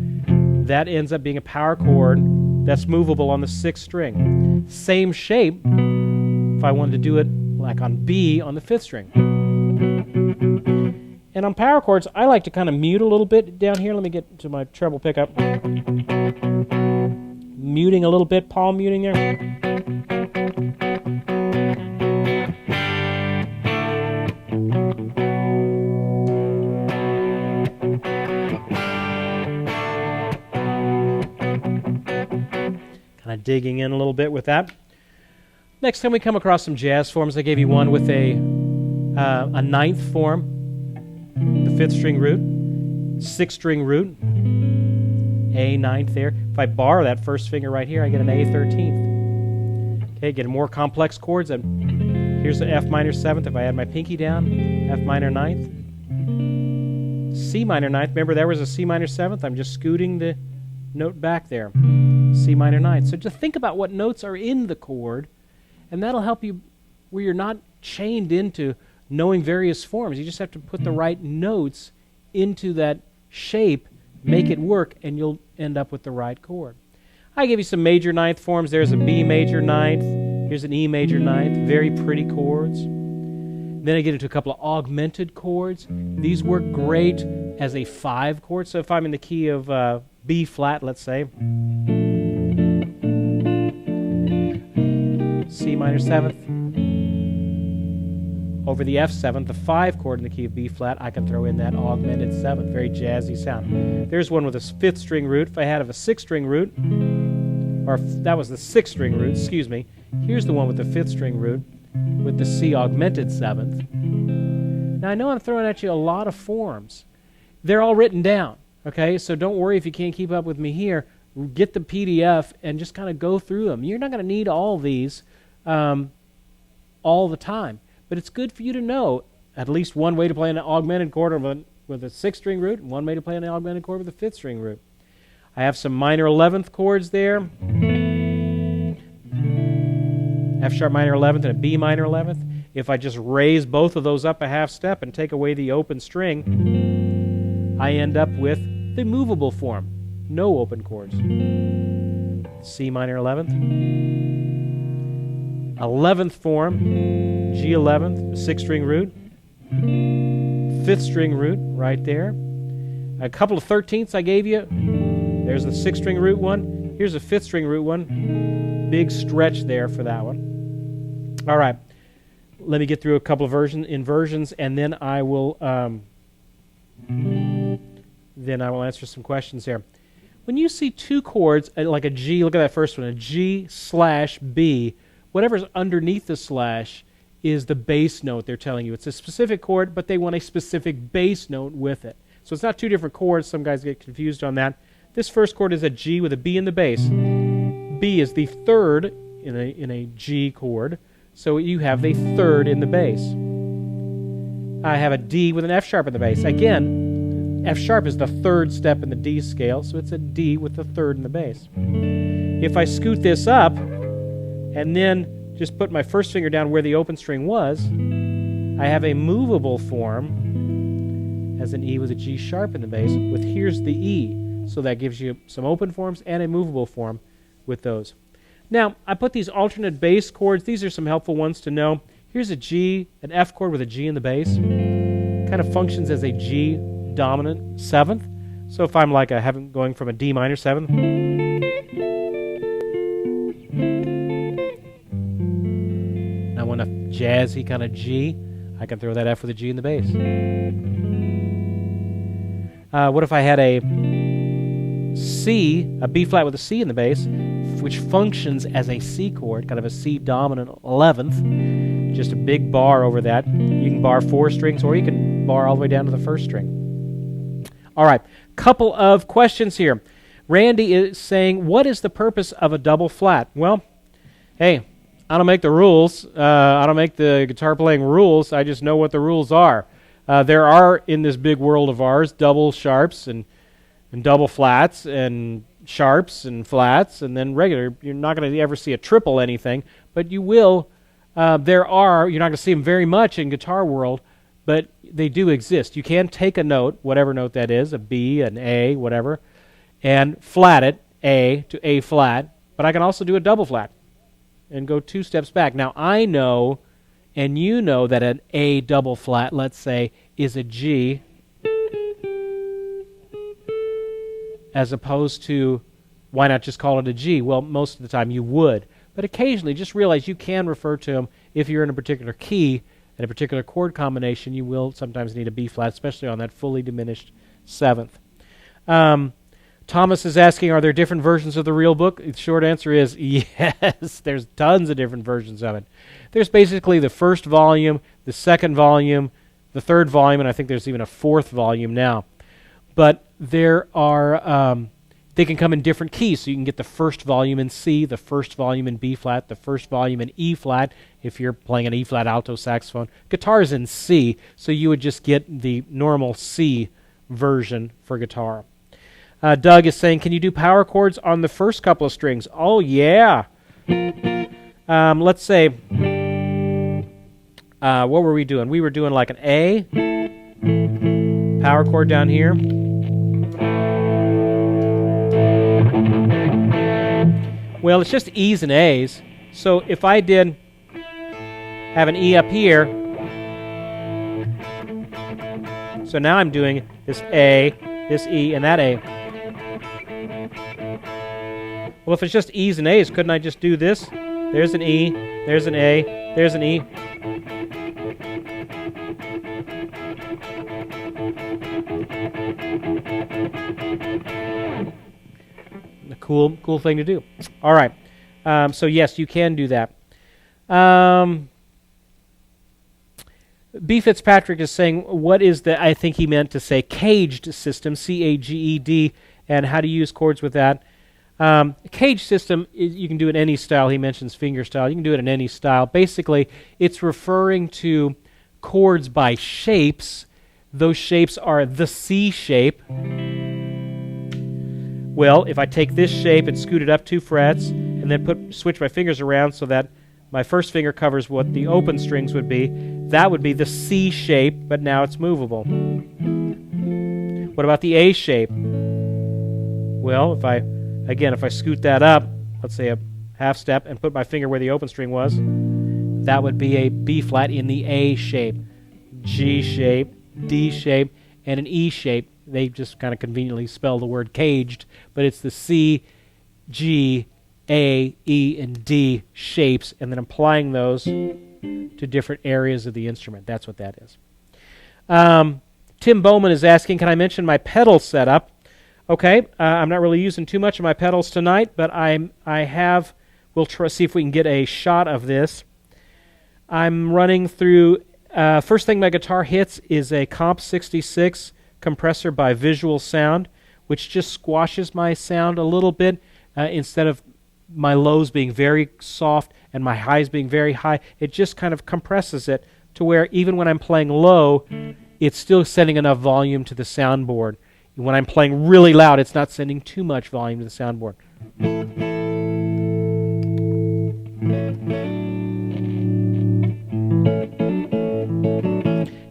that ends up being a power chord that's movable on the sixth string. Same shape if I wanted to do it like on B on the fifth string. And on power chords, I like to kind of mute a little bit down here. Let me get to my treble pickup. Mute muting a little bit, palm muting there. Kind of digging in a little bit with that. Next time we come across some jazz forms, I gave you one with a ninth form, the 5th string root, 6th string root, A ninth there. If I bar that first finger right here, I get an A 13th. Okay, get more complex chords. And here's the F minor 7th. If I add my pinky down, F minor 9th, C minor 9th. Remember, there was a C minor 7th. I'm just scooting the note back there. C minor 9th. So just think about what notes are in the chord, and that'll help you where you're not chained into knowing various forms. You just have to put the right notes into that shape, make it work, and you'll end up with the right chord. I gave you some major ninth forms. There's a B major ninth. Here's an E major ninth. Very pretty chords. Then I get into a couple of augmented chords. These work great as a 5 chord. So if I'm in the key of B flat, let's say, C minor 7th, over the F 7th, the 5 chord in the key of B flat, I can throw in that augmented 7th. Very jazzy sound. There's one with a 5th string root. If I had a 6th string root, or if that was the 6th string root, excuse me. Here's the one with the 5th string root with the C augmented 7th. Now I know I'm throwing at you a lot of forms. They're all written down, okay? So don't worry if you can't keep up with me here. Get the PDF and just kind of go through them. You're not going to need all these all the time. But it's good for you to know at least one way to play an augmented chord with a 6th string root, and one way to play an augmented chord with a 5th string root. I have some minor 11th chords there. F sharp minor 11th and a B minor 11th. If I just raise both of those up a half step and take away the open string, I end up with the movable form. No open chords. C minor 11th. 11th form, G 11th, 6th string root, 5th string root right there. A couple of 13ths I gave you. There's the 6th string root one. Here's a 5th string root one. Big stretch there for that one. All right, let me get through a couple of inversions, and then I will answer some questions here. When you see two chords like a G, look at that first one, a G slash B. Whatever's underneath the slash is the bass note they're telling you. It's a specific chord, but they want a specific bass note with it. So it's not two different chords. Some guys get confused on that. This first chord is a G with a B in the bass. B is the 3rd in a G chord, so you have the 3rd in the bass. I have a D with an F sharp in the bass. Again, F sharp is the 3rd step in the D scale, so it's a D with the 3rd in the bass. If I scoot this up, and then just put my first finger down where the open string was, I have a movable form as an E with a G sharp in the bass with here's the E. So that gives you some open forms and a movable form with those. Now, I put these alternate bass chords. These are some helpful ones to know. Here's a G, an F chord with a G in the bass. Kind of functions as a G dominant 7th. So if I'm like going from a D minor 7th, I want a jazzy kind of G, I can throw that F with a G in the bass. What if I had a C, a B flat with a C in the bass, which functions as a C chord, kind of a C dominant 11th, just a big bar over that. You can bar 4 strings, or you can bar all the way down to the 1st string. All right, couple of questions here. Randy is saying, what is the purpose of a double flat? Well, hey, I don't make the rules. I don't make the guitar playing rules. I just know what the rules are. There are, in this big world of ours, double sharps and double flats and sharps and flats, and then regular. You're not going to ever see a triple anything, but you will. You're not going to see them very much in guitar world, but they do exist. You can take a note, whatever note that is, a B, an A, whatever, and flat it, A to A flat, but I can also do a double flat and go 2 steps back. Now, I know, and you know, that an A double flat, let's say, is a G, as opposed to Why not just call it a G? Well, most of the time you would. But occasionally, just realize you can refer to them if you're in a particular key and a particular chord combination. You will sometimes need a B flat, especially on that fully diminished seventh. Thomas is asking, are there different versions of the real book? The short answer is yes. There's tons of different versions of it. There's basically the first volume, the second volume, the third volume, and I think there's even a fourth volume now. But there are, they can come in different keys. So you can get the first volume in C, the first volume in B flat, the first volume in E flat if you're playing an E flat alto saxophone. Guitar is in C, so you would just get the normal C version for guitar. Doug is saying, can you do power chords on the first couple of strings? Oh, yeah. Let's say, what were we doing? We were doing like an A, power chord down here. Well, it's just E's and A's. So if I did have an E up here, so now I'm doing this A, this E, and that A. Well, if it's just E's and A's, couldn't I just do this? There's an E, there's an A, there's an E. A cool thing to do. All right. So yes, you can do that. B. Fitzpatrick is saying, what is the, I think he meant to say, caged system, C-A-G-E-D, and how to use chords with that. Cage system, you can do it in any style. He mentions finger style. You can do it in any style. Basically, it's referring to chords by shapes. Those shapes are the C shape. Well, if I take this shape and scoot it up 2 frets, and then switch my fingers around so that my first finger covers what the open strings would be, that would be the C shape, but now it's movable. What about the A shape? Well, if I scoot that up, let's say a half step, and put my finger where the open string was, that would be a B flat in the A shape, G shape, D shape, and an E shape. They just kind of conveniently spell the word caged, but it's the C, G, A, E, and D shapes, and then applying those to different areas of the instrument. That's what that is. Tim Bowman is asking, can I mention my pedal setup? Okay, I'm not really using too much of my pedals tonight, but we'll see if we can get a shot of this. I'm running through, first thing my guitar hits is a Comp 66 compressor by Visual Sound, which just squashes my sound a little bit. Instead of my lows being very soft and my highs being very high, it just kind of compresses it to where even when I'm playing low, it's still sending enough volume to the soundboard. When I'm playing really loud, it's not sending too much volume to the soundboard.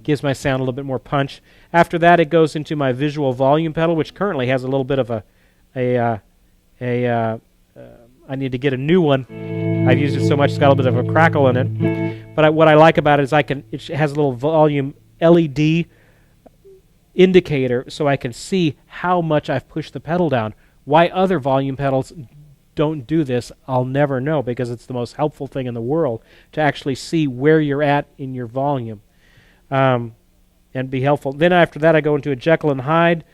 Gives my sound a little bit more punch. After that, it goes into my visual volume pedal, which currently has a little bit of I need to get a new one. I've used it so much, it's got a little bit of a crackle in it. But what I like about it is it has a little volume LED indicator, so I can see how much I've pushed the pedal down. Why other volume pedals don't do this, I'll never know, because it's the most helpful thing in the world to actually see where you're at in your volume and be helpful. Then after that, I go into a Jekyll and Hyde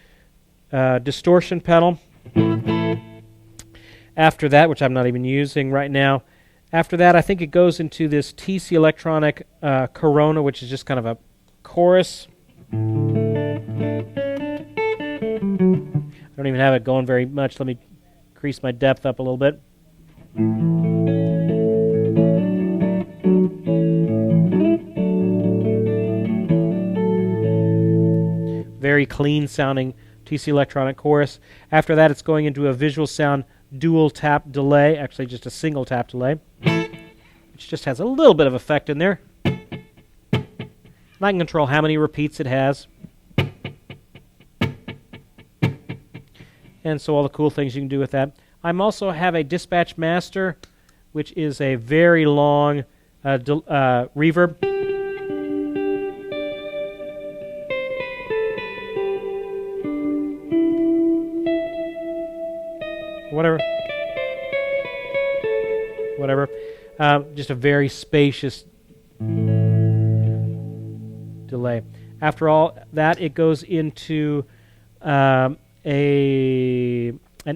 distortion pedal. After that, which I'm not even using right now, after that, I think it goes into this TC Electronic Corona, which is just kind of a chorus. I don't even have it going very much. Let me increase my depth up a little bit. Very clean sounding TC Electronic chorus. After that, it's going into a Visual Sound dual tap delay, actually just a single tap delay, which just has a little bit of effect in there. And I can control how many repeats it has. And so all the cool things you can do with that. I also have a Dispatch Master, which is a very long reverb. Whatever. Just a very spacious delay. After all that, it goes into a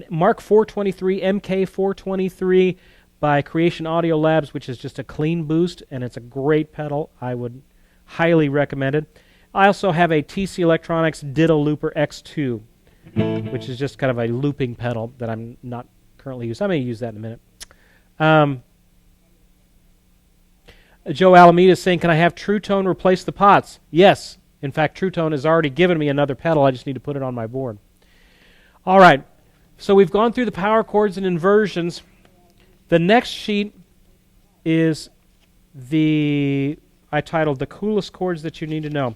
Mark 423, MK 423 by Creation Audio Labs, which is just a clean boost, and it's a great pedal. I would highly recommend it. I also have a TC Electronics Ditto Looper X2, which is just kind of a looping pedal that I'm not currently using. I may use that in a minute. Joe Alameda is saying, can I have True Tone replace the pots? Yes. In fact, True Tone has already given me another pedal. I just need to put it on my board. All right. So we've gone through the power chords and inversions. The next sheet is I titled The Coolest Chords That You Need to Know.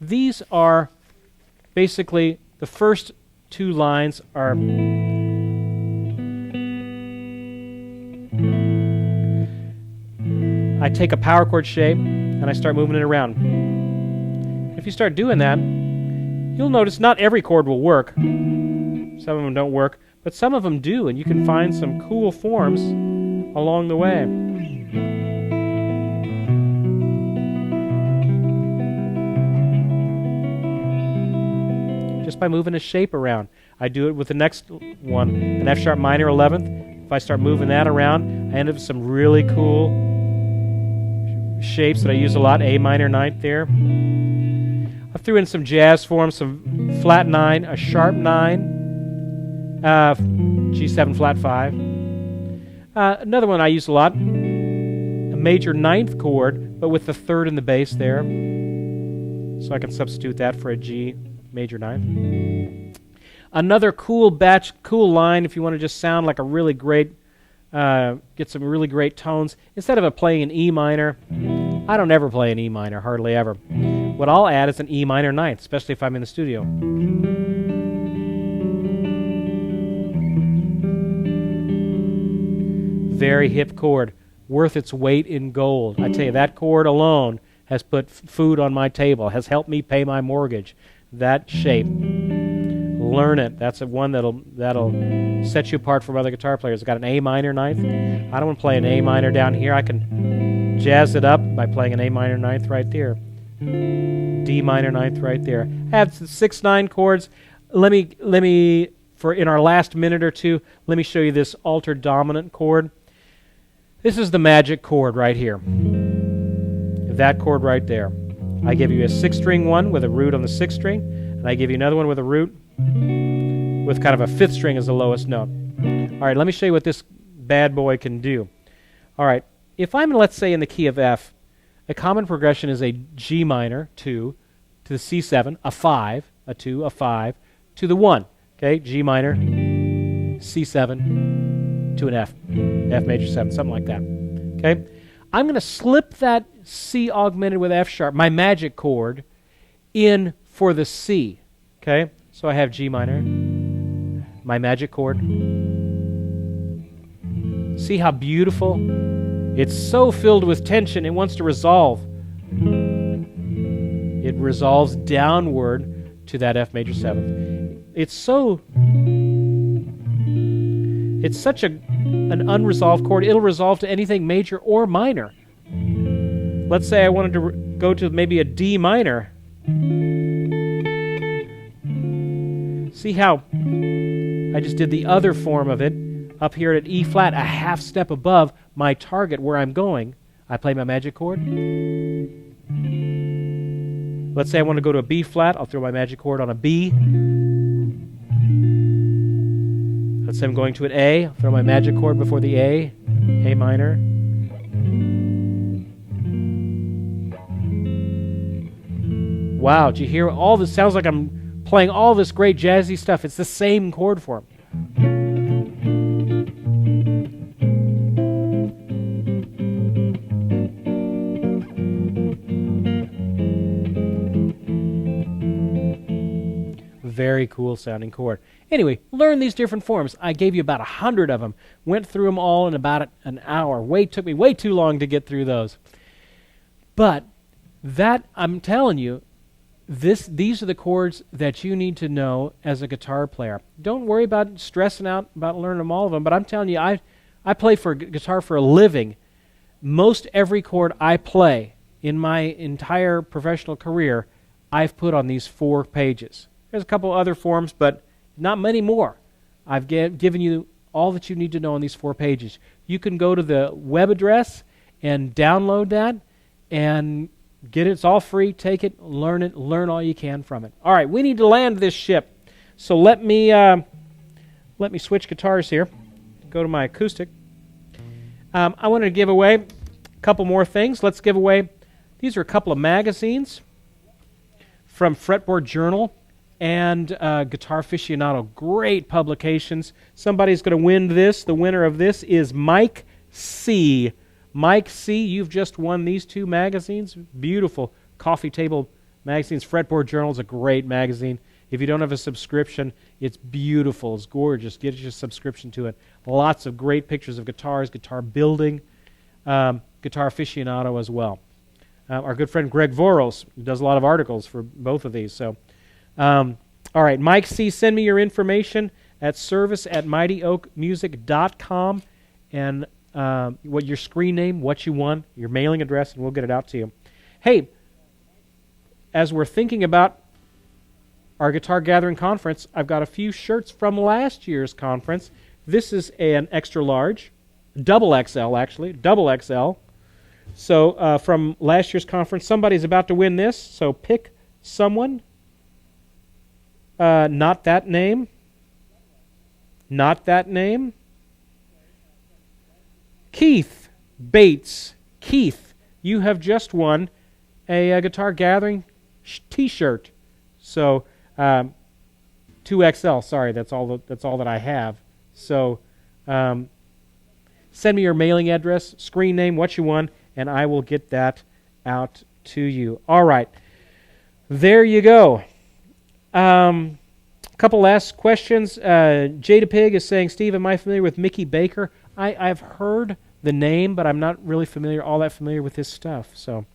These are basically, the first two lines are I take a power chord shape and I start moving it around. If you start doing that, you'll notice not every chord will work. Some of them don't work, but some of them do, and you can find some cool forms along the way. Just by moving a shape around. I do it with the next one, an F sharp minor 11th. If I start moving that around, I end up with some really cool shapes that I use a lot. A minor 9th there. I threw in some jazz forms, some flat 9, a sharp 9, G7 flat 5. Another one I use a lot, a major 9th chord, but with the 3rd in the bass there. So I can substitute that for a G major 9th. Another cool line if you want to just sound like a really great, get some really great tones. Instead of playing an E minor, I don't ever play an E minor, hardly ever. What I'll add is an E minor 9th, especially if I'm in the studio. Very hip chord, worth its weight in gold. I tell you, that chord alone has put food on my table, has helped me pay my mortgage. That shape. Learn it. That's one that'll set you apart from other guitar players. I've got an A minor 9th. I don't want to play an A minor down here. I can jazz it up by playing an A minor 9th right there. D minor 9th right there. I have 6/9 chords. Let me for in our last minute or two, let me show you this altered dominant chord. This is the magic chord right here. That chord right there. I give you a 6-string one with a root on the 6th string, and I give you another one with a root with kind of a 5th string as the lowest note. All right, let me show you what this bad boy can do. All right, if I'm, let's say, in the key of F, a common progression is a G minor 2 to the C7, a 5, a 2, a 5, to the 1. Okay, G minor, C7, to an F, F major 7, something like that. Okay, I'm going to slip that C augmented with F sharp, my magic chord, in for the C. Okay, so I have G minor, my magic chord. See how beautiful? It's so filled with tension, it wants to resolve. It resolves downward to that F major 7th. It's such an unresolved chord, it'll resolve to anything major or minor. Let's say I wanted to go to maybe a D minor. See how I just did the other form of it up here at E flat, a half step above my target where I'm going. I play my magic chord. Let's say I want to go to a B flat. I'll throw my magic chord on a B. Let's say I'm going to an A. I'll throw my magic chord before the A minor. Wow, do you hear all this? Sounds like I'm playing all this great jazzy stuff. It's the same chord form. Very cool sounding chord. Anyway, learn these different forms. I gave you about 100 of them. Went through them all in about an hour. Took me way too long to get through those. But that, I'm telling you, these are the chords that you need to know as a guitar player. Don't worry about stressing out about learning them all of them, but I'm telling you, I play guitar for a living, most every chord I play in my entire professional career, I've put on these 4 pages. There's a couple other forms, but not many more. I've given you all that you need to know on these 4 pages. You can go to the web address and download that and get it. It's all free. Take it, learn all you can from it. All right, we need to land this ship. So let me switch guitars here. Go to my acoustic. I wanted to give away a couple more things. Let's give away, these are a couple of magazines from Fretboard Journal and Guitar Aficionado. Great publications. Somebody's going to win this. The winner of this is Mike C. Mike C., you've just won these 2 magazines. Beautiful coffee table magazines. Fretboard Journal is a great magazine. If you don't have a subscription, it's beautiful. It's gorgeous. Get your subscription to it. Lots of great pictures of guitars, guitar building, Guitar Aficionado as well. Our good friend Greg Voros does a lot of articles for both of these. So, all right, Mike C., send me your information at service@mightyoakmusic.com and what your screen name, what you won, your mailing address, and we'll get it out to you. Hey, as we're thinking about our Guitar Gathering Conference, I've got a few shirts from last year's conference. This is an extra large, double XL actually, double XL. So from last year's conference, somebody's about to win this, so pick someone. Not that name. Not that name. Keith Bates. Keith, you have just won a Guitar Gathering T-shirt. So 2XL. Sorry, that's all that I have. So send me your mailing address, screen name, what you won, and I will get that out to you. All right, there you go. Couple last questions. Jada Pig is saying, Steve, am I familiar with Mickey Baker? I've heard the name, but I'm not really all that familiar with his stuff. So,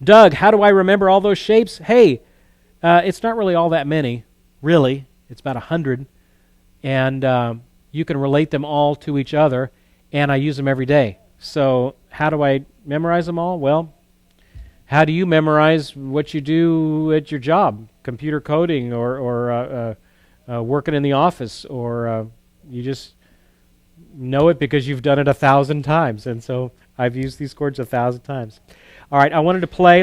Doug, how do I remember all those shapes? Hey, it's not really all that many, really. It's about 100, and you can relate them all to each other, and I use them every day. So, how do I memorize them all? Well, how do you memorize what you do at your job? Computer coding or working in the office, or you just know it because you've done it 1,000 times. And so I've used these chords 1,000 times. All right, I wanted to play.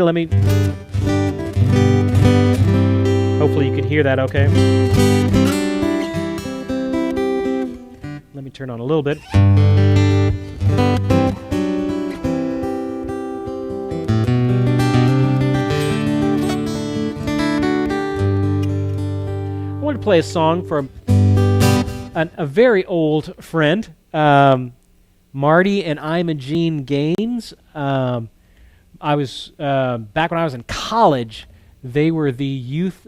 Hopefully you can hear that okay. Let me turn on a little bit. I want to play a song from a very old friend, Marty and Imogene Gaines. I was back when I was in college. They were the youth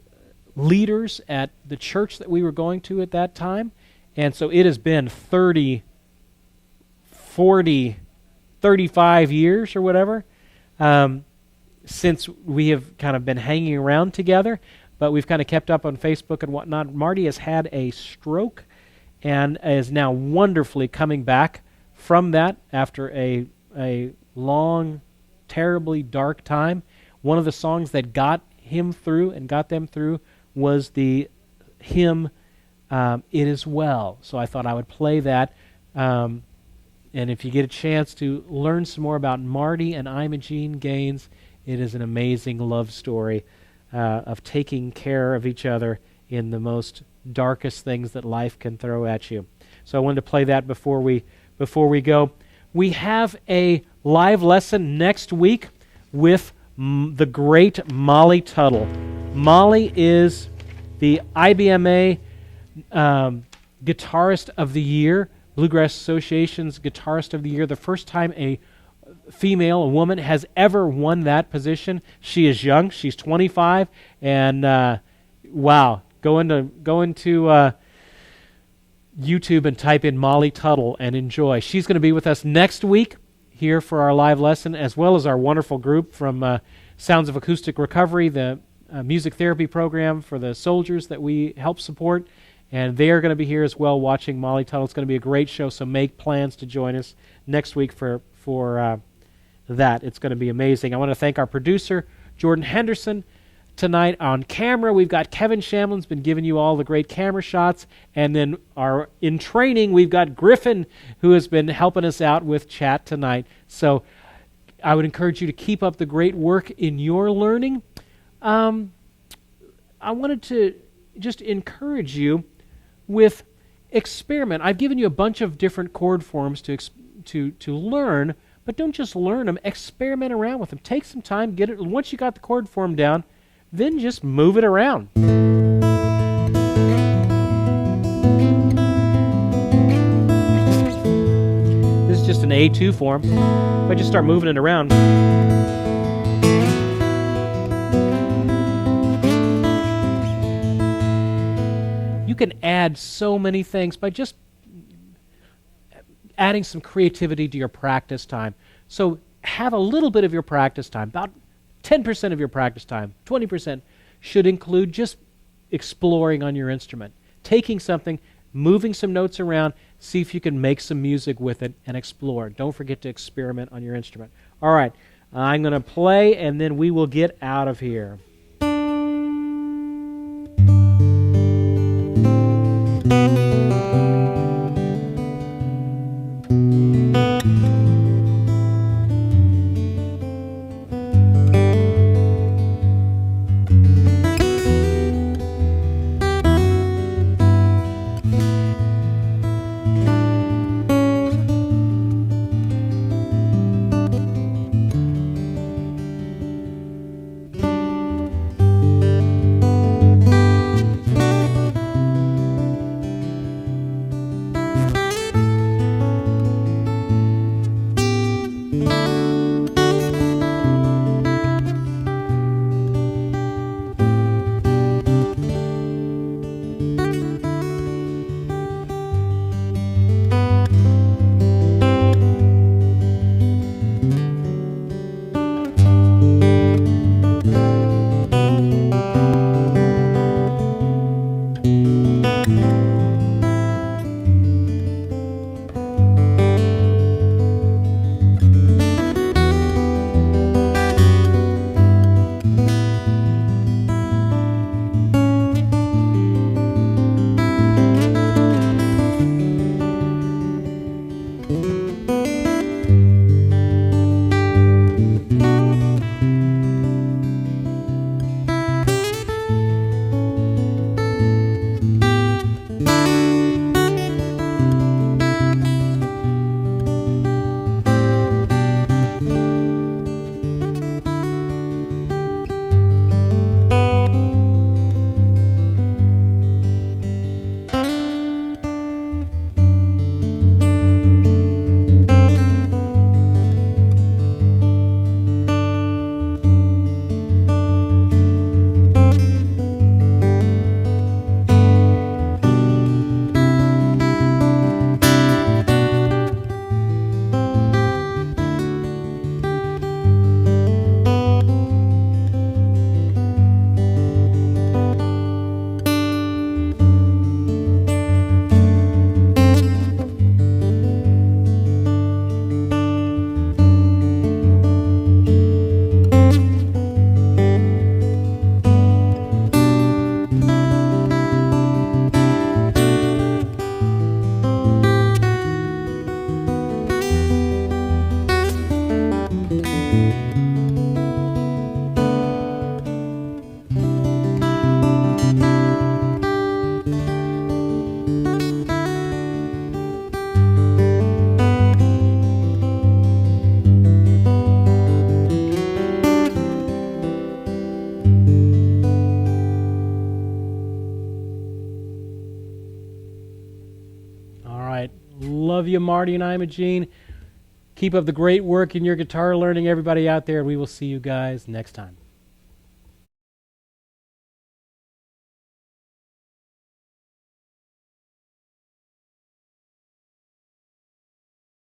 leaders at the church that we were going to at that time, and so it has been 30, 40, 35 years or whatever since we have kind of been hanging around together, but we've kind of kept up on Facebook and whatnot. Marty has had a stroke and is now wonderfully coming back from that after a long, terribly dark time. One of the songs that got him through and got them through was the hymn, It Is Well. So I thought I would play that. And if you get a chance to learn some more about Marty and Imogene Gaines, it is an amazing love story of taking care of each other in the most darkest things that life can throw at you. So I wanted to play that before we go. We have a live lesson next week with the great Molly Tuttle. Molly is the IBMA Guitarist of the Year, Bluegrass Association's Guitarist of the Year. The first time a woman, has ever won that position. She is young. She's 25, and wow. Go into YouTube and type in Molly Tuttle and enjoy. She's going to be with us next week here for our live lesson, as well as our wonderful group from Sounds of Acoustic Recovery, the music therapy program for the soldiers that we help support. And they are going to be here as well watching Molly Tuttle. It's going to be a great show, so make plans to join us next week for for that. It's going to be amazing. I want to thank our producer, Jordan Henderson. Tonight on camera, we've got Kevin Shamlin's been giving you all the great camera shots. And then in training, we've got Griffin, who has been helping us out with chat tonight. So I would encourage you to keep up the great work in your learning. I wanted to just encourage you with experiment. I've given you a bunch of different chord forms to learn, but don't just learn them. Experiment around with them. Take some time, get it. Once you got the chord form down, then just move it around. This is just an A2 form. If I just start moving it around, you can add so many things by just adding some creativity to your practice time. So have a little bit of your practice time, about 10% of your practice time, 20% should include just exploring on your instrument. Taking something, moving some notes around, see if you can make some music with it and explore. Don't forget to experiment on your instrument. All right, I'm going to play and then we will get out of here. Love you, Marty and Imogene. Keep up the great work in your guitar learning, everybody out there, and we will see you guys next time.